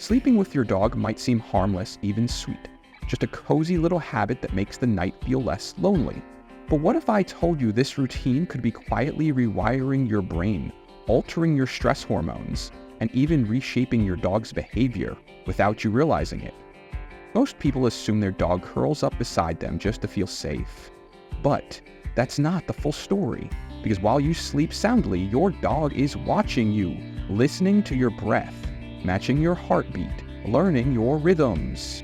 Sleeping with your dog might seem harmless, even sweet. Just a cozy little habit that makes the night feel less lonely. But what if I told you this routine could be quietly rewiring your brain, altering your stress hormones, and even reshaping your dog's behavior without you realizing it? Most people assume their dog curls up beside them just to feel safe. But that's not the full story, because while you sleep soundly, your dog is watching you, listening to your breath, matching your heartbeat, learning your rhythms.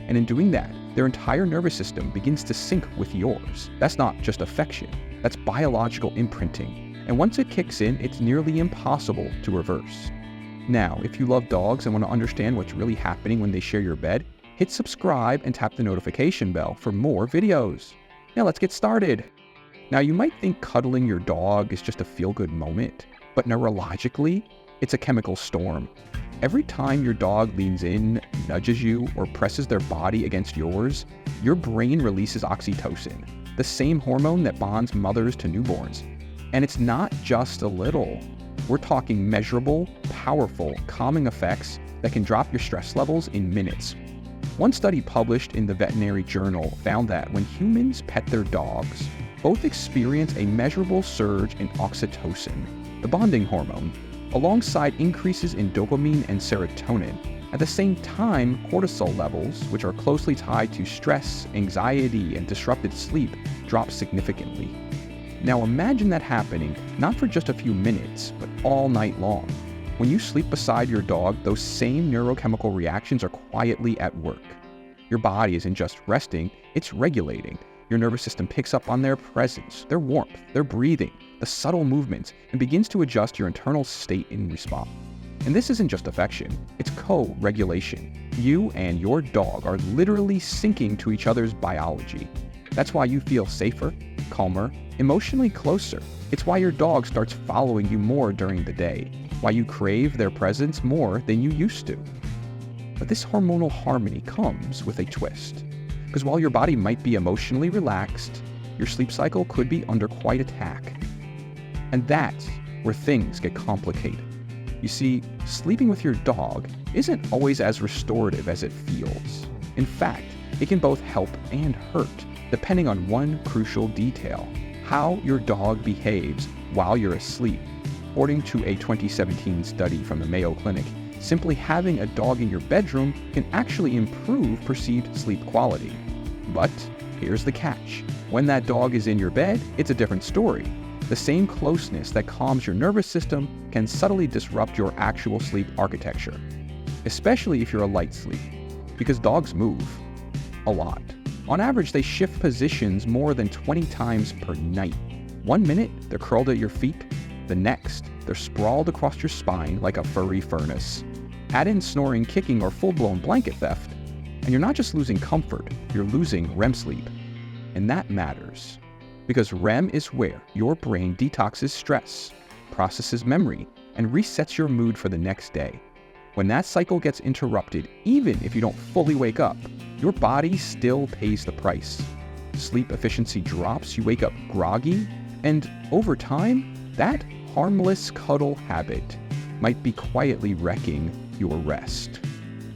And in doing that, their entire nervous system begins to sync with yours. That's not just affection, that's biological imprinting. And once it kicks in, it's nearly impossible to reverse. Now, if you love dogs and want to understand what's really happening when they share your bed, hit subscribe and tap the notification bell for more videos. Now let's get started. Now you might think cuddling your dog is just a feel-good moment, but neurologically, it's a chemical storm. Every time your dog leans in, nudges you, or presses their body against yours, your brain releases oxytocin, the same hormone that bonds mothers to newborns. And it's not just a little. We're talking measurable, powerful, calming effects that can drop your stress levels in minutes. One study published in the Veterinary Journal found that when humans pet their dogs, both experience a measurable surge in oxytocin, the bonding hormone, alongside increases in dopamine and serotonin. At the same time, cortisol levels, which are closely tied to stress, anxiety, and disrupted sleep, drop significantly. Now imagine that happening not for just a few minutes, but all night long. When you sleep beside your dog, those same neurochemical reactions are quietly at work. Your body isn't just resting, it's regulating. Your nervous system picks up on their presence, their warmth, their breathing, the subtle movements, and begins to adjust your internal state in response. And this isn't just affection, it's co-regulation. You and your dog are literally syncing to each other's biology. That's why you feel safer, calmer, emotionally closer. It's why your dog starts following you more during the day, why you crave their presence more than you used to. But this hormonal harmony comes with a twist. Because while your body might be emotionally relaxed, your sleep cycle could be under quite attack. And that's where things get complicated. You see, sleeping with your dog isn't always as restorative as it feels. In fact, it can both help and hurt, depending on one crucial detail: how your dog behaves while you're asleep. According to a 2017 study from the Mayo Clinic, simply having a dog in your bedroom can actually improve perceived sleep quality. But here's the catch. When that dog is in your bed, it's a different story. The same closeness that calms your nervous system can subtly disrupt your actual sleep architecture, especially if you're a light sleep, because dogs move a lot. On average, they shift positions more than 20 times per night. 1 minute, they're curled at your feet. The next, they're sprawled across your spine like a furry furnace. Add in snoring, kicking, or full-blown blanket theft, and you're not just losing comfort, you're losing REM sleep. And that matters, because REM is where your brain detoxes stress, processes memory, and resets your mood for the next day. When that cycle gets interrupted, even if you don't fully wake up, your body still pays the price. Sleep efficiency drops, you wake up groggy, and over time, that harmless cuddle habit might be quietly wrecking your rest.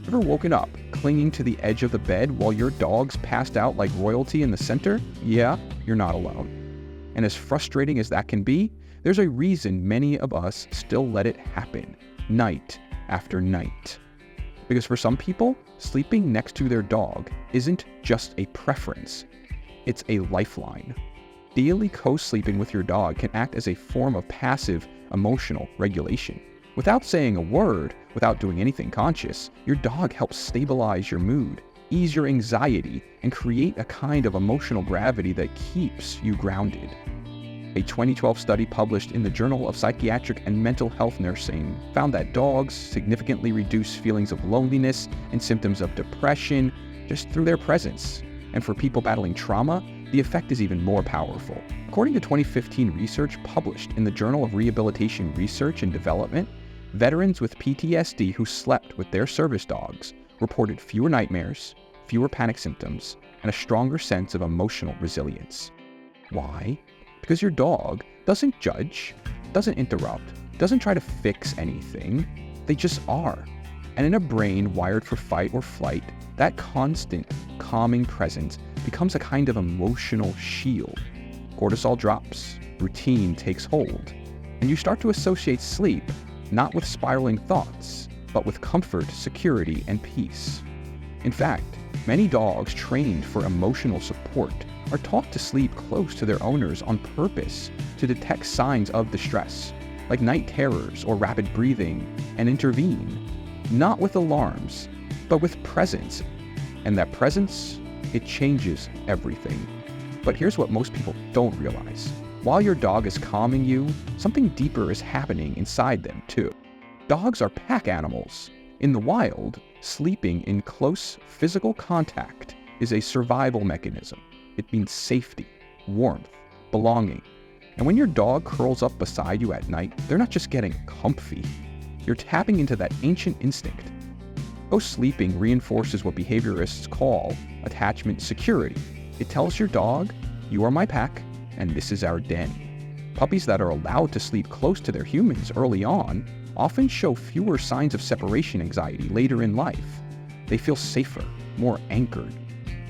Ever woken up clinging to the edge of the bed while your dog's passed out like royalty in the center? Yeah, you're not alone. And as frustrating as that can be, there's a reason many of us still let it happen, night after night. Because for some people, sleeping next to their dog isn't just a preference, it's a lifeline. Daily co-sleeping with your dog can act as a form of passive emotional regulation. Without saying a word, without doing anything conscious, your dog helps stabilize your mood, ease your anxiety, and create a kind of emotional gravity that keeps you grounded. A 2012 study published in the Journal of Psychiatric and Mental Health Nursing found that dogs significantly reduce feelings of loneliness and symptoms of depression just through their presence. And for people battling trauma, the effect is even more powerful. According to 2015 research published in the Journal of Rehabilitation Research and Development, veterans with PTSD who slept with their service dogs reported fewer nightmares, fewer panic symptoms, and a stronger sense of emotional resilience. Why? Because your dog doesn't judge, doesn't interrupt, doesn't try to fix anything. They just are. And in a brain wired for fight or flight, that constant, calming presence becomes a kind of emotional shield. Cortisol drops, routine takes hold, and you start to associate sleep not with spiraling thoughts, but with comfort, security, and peace. In fact, many dogs trained for emotional support are taught to sleep close to their owners on purpose to detect signs of distress, like night terrors or rapid breathing, and intervene, not with alarms, but with presence. And that presence, it changes everything. But here's what most people don't realize. While your dog is calming you, something deeper is happening inside them too. Dogs are pack animals. In the wild, sleeping in close physical contact is a survival mechanism. It means safety, warmth, belonging. And when your dog curls up beside you at night, they're not just getting comfy. You're tapping into that ancient instinct. Co-sleeping reinforces what behaviorists call attachment security. It tells your dog, you are my pack, and this is our den. Puppies that are allowed to sleep close to their humans early on often show fewer signs of separation anxiety later in life. They feel safer, more anchored.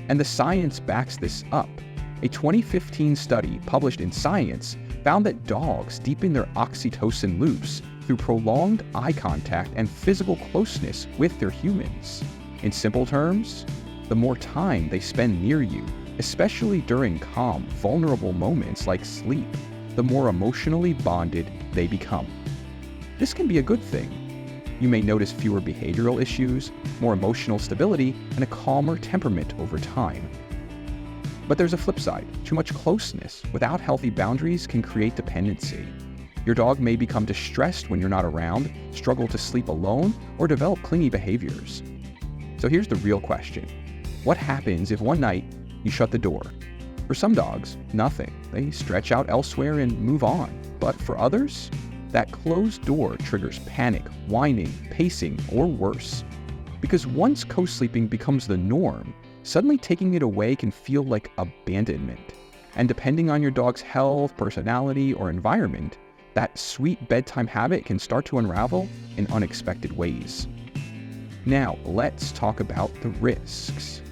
And the science backs this up. A 2015 study published in Science found that dogs deepen their oxytocin loops through prolonged eye contact and physical closeness with their humans. In simple terms, the more time they spend near you, especially during calm, vulnerable moments like sleep, the more emotionally bonded they become. This can be a good thing. You may notice fewer behavioral issues, more emotional stability, and a calmer temperament over time. But there's a flip side. Too much closeness without healthy boundaries can create dependency. Your dog may become distressed when you're not around, struggle to sleep alone, or develop clingy behaviors. So here's the real question. What happens if one night you shut the door? For some dogs, nothing. They stretch out elsewhere and move on. But for others, that closed door triggers panic, whining, pacing, or worse. Because once co-sleeping becomes the norm, suddenly taking it away can feel like abandonment. And depending on your dog's health, personality, or environment, that sweet bedtime habit can start to unravel in unexpected ways. Now, let's talk about the risks.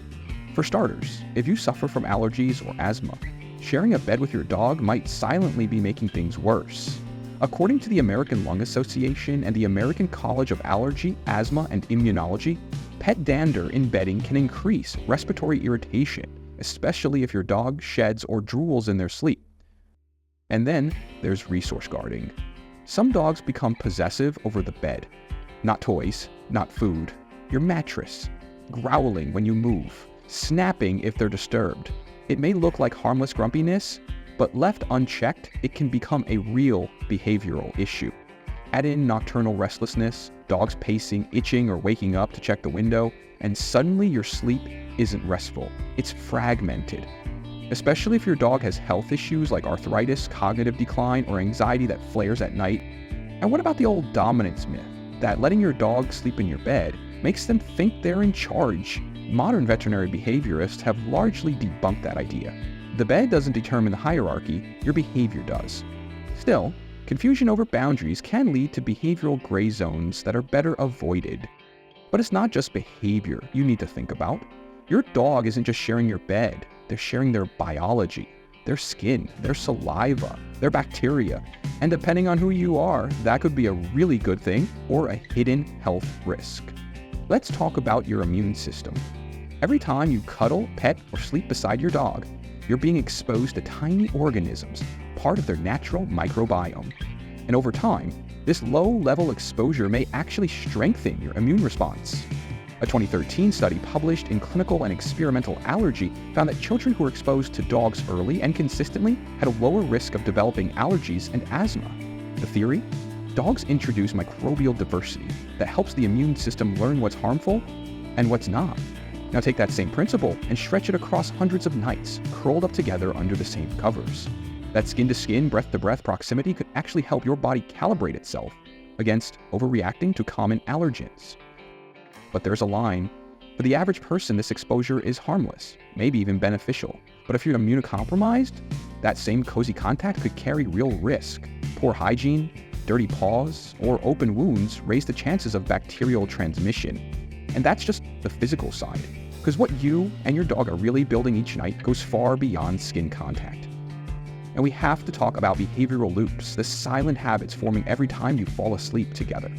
For starters, if you suffer from allergies or asthma, sharing a bed with your dog might silently be making things worse. According to the American Lung Association and the American College of Allergy, Asthma, and Immunology, pet dander in bedding can increase respiratory irritation, especially if your dog sheds or drools in their sleep. And then there's resource guarding. Some dogs become possessive over the bed. Not toys, not food, your mattress, growling when you move, snapping if they're disturbed. It may look like harmless grumpiness, but left unchecked, it can become a real behavioral issue. Add in nocturnal restlessness, dogs pacing, itching, or waking up to check the window, and suddenly your sleep isn't restful. It's fragmented. Especially if your dog has health issues like arthritis, cognitive decline, or anxiety that flares at night. And what about the old dominance myth that letting your dog sleep in your bed makes them think they're in charge? Modern veterinary behaviorists have largely debunked that idea. The bed doesn't determine the hierarchy, your behavior does. Still, confusion over boundaries can lead to behavioral gray zones that are better avoided. But it's not just behavior you need to think about. Your dog isn't just sharing your bed, they're sharing their biology, their skin, their saliva, their bacteria. And depending on who you are, that could be a really good thing or a hidden health risk. Let's talk about your immune system. Every time you cuddle, pet, or sleep beside your dog, you're being exposed to tiny organisms, part of their natural microbiome. And over time, this low-level exposure may actually strengthen your immune response. A 2013 study published in Clinical and Experimental Allergy found that children who were exposed to dogs early and consistently had a lower risk of developing allergies and asthma. The theory? Dogs introduce microbial diversity that helps the immune system learn what's harmful and what's not. Now take that same principle and stretch it across hundreds of nights, curled up together under the same covers. That skin-to-skin, breath-to-breath proximity could actually help your body calibrate itself against overreacting to common allergens. But there's a line. For the average person, this exposure is harmless, maybe even beneficial. But if you're immunocompromised, that same cozy contact could carry real risk. Poor hygiene, dirty paws or open wounds raise the chances of bacterial transmission. And that's just the physical side, because what you and your dog are really building each night goes far beyond skin contact. And we have to talk about behavioral loops, the silent habits forming every time you fall asleep together.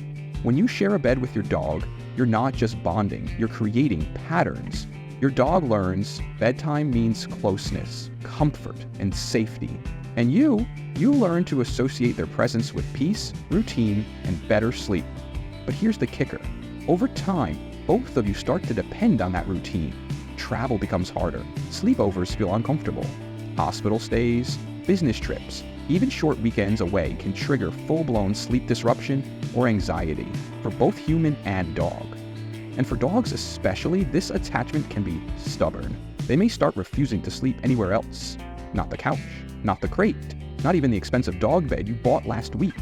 When you share a bed with your dog, you're not just bonding, you're creating patterns. Your dog learns bedtime means closeness, comfort, and safety. And you learn to associate their presence with peace, routine, and better sleep. But here's the kicker. Over time, both of you start to depend on that routine. Travel becomes harder, sleepovers feel uncomfortable, hospital stays, business trips, even short weekends away can trigger full-blown sleep disruption or anxiety for both human and dog. And for dogs especially, this attachment can be stubborn. They may start refusing to sleep anywhere else. Not the couch, not the crate, not even the expensive dog bed you bought last week.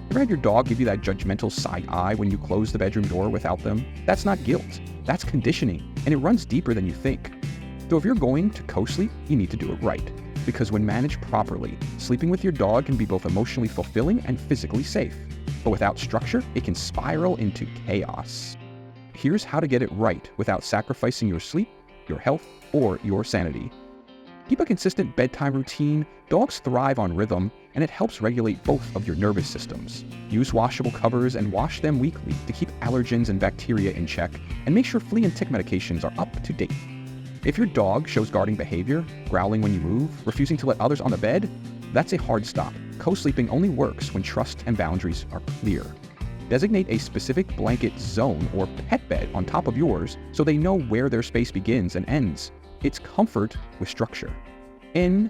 Ever had your dog give you that judgmental side eye when you close the bedroom door without them? That's not guilt, that's conditioning, and it runs deeper than you think. So if you're going to co-sleep, you need to do it right. Because when managed properly, sleeping with your dog can be both emotionally fulfilling and physically safe. But without structure, it can spiral into chaos. Here's how to get it right without sacrificing your sleep, your health, or your sanity. Keep a consistent bedtime routine. Dogs thrive on rhythm, and it helps regulate both of your nervous systems. Use washable covers and wash them weekly to keep allergens and bacteria in check, and make sure flea and tick medications are up to date. If your dog shows guarding behavior, growling when you move, refusing to let others on the bed, that's a hard stop. Co-sleeping only works when trust and boundaries are clear. Designate a specific blanket zone or pet bed on top of yours so they know where their space begins and ends. It's comfort with structure. And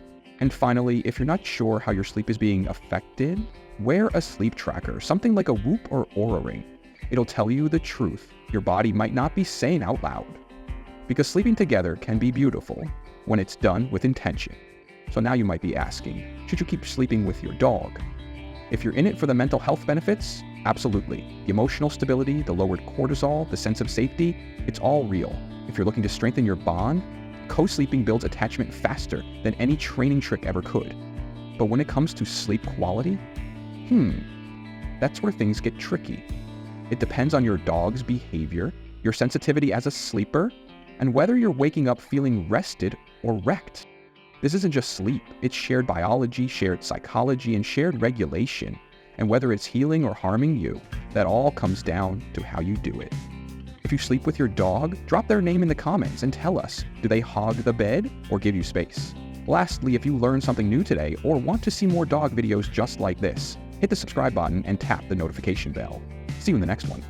finally, if you're not sure how your sleep is being affected, wear a sleep tracker, something like a Whoop or Oura Ring. It'll tell you the truth your body might not be saying out loud. Because sleeping together can be beautiful when it's done with intention. So now you might be asking, should you keep sleeping with your dog? If you're in it for the mental health benefits, absolutely. The emotional stability, the lowered cortisol, the sense of safety, it's all real. If you're looking to strengthen your bond, co-sleeping builds attachment faster than any training trick ever could. But when it comes to sleep quality, that's where things get tricky. It depends on your dog's behavior, your sensitivity as a sleeper, and whether you're waking up feeling rested or wrecked. This isn't just sleep, it's shared biology, shared psychology, and shared regulation. And whether it's healing or harming you, that all comes down to how you do it. If you sleep with your dog, drop their name in the comments and tell us, do they hog the bed or give you space? Lastly, if you learned something new today or want to see more dog videos just like this, hit the subscribe button and tap the notification bell. See you in the next one.